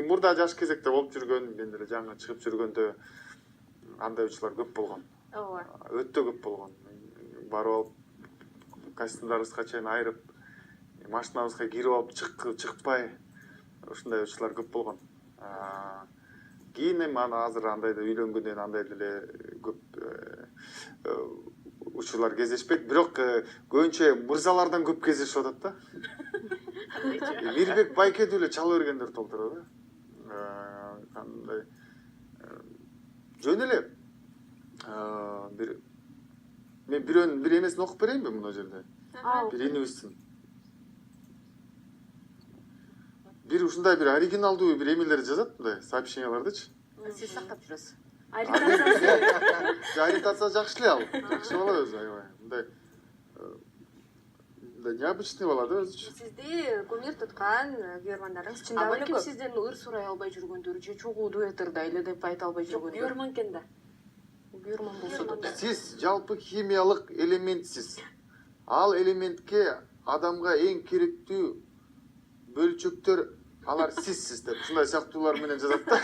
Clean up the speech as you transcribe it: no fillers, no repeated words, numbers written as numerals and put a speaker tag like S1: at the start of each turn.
S1: мурда жаш кезекте болуп жүргөн, мен деле жаңы чыгып жүргөндө андай учурлар көп болгон.
S2: Ооба.
S1: Өтө көп болгон. Барып алып костюмдарыбызга чейин айырып, машинабызга кирип алып чыкпай ушундай учурлар көп болгон. Кийин эми азыр андай да үйлөнгөндөн андай деле көп учурлар кездешпейт, бирок көбүнчө мырзалардан көп кездешип атат да. Мирбек Байке деле чала бергендер толтура да. Кандай жөн эле мен бир эмесин окуп берейинби мына жерде? Бир инибиздин. Бир ушундай бир оригиналдуу бир эмелер жазат, мындай сообщениялардычы.
S2: Сиз сактап жүрөсүз.
S1: Ориентация жакшы эле ал. Жакшы бала өзү, аябай. Мындай необычный бала да өзүчү.
S2: Сизди кумир туткан күйөрмандарыңыз чындап эле
S3: Балким
S2: көп.
S3: сизден ыр сурай албай жүргөндөр же чогуу дуэтерда эле деп айта албай жүргөндөр.
S2: Күйөрман экен да.
S3: Күйөрман болсо да.
S1: Сиз жалпы химиялык элементсиз. Ал элементке адамга эң керектүү бөлчөктөр алар сизсиз деп ушундай сыяктуулар менен жазат да.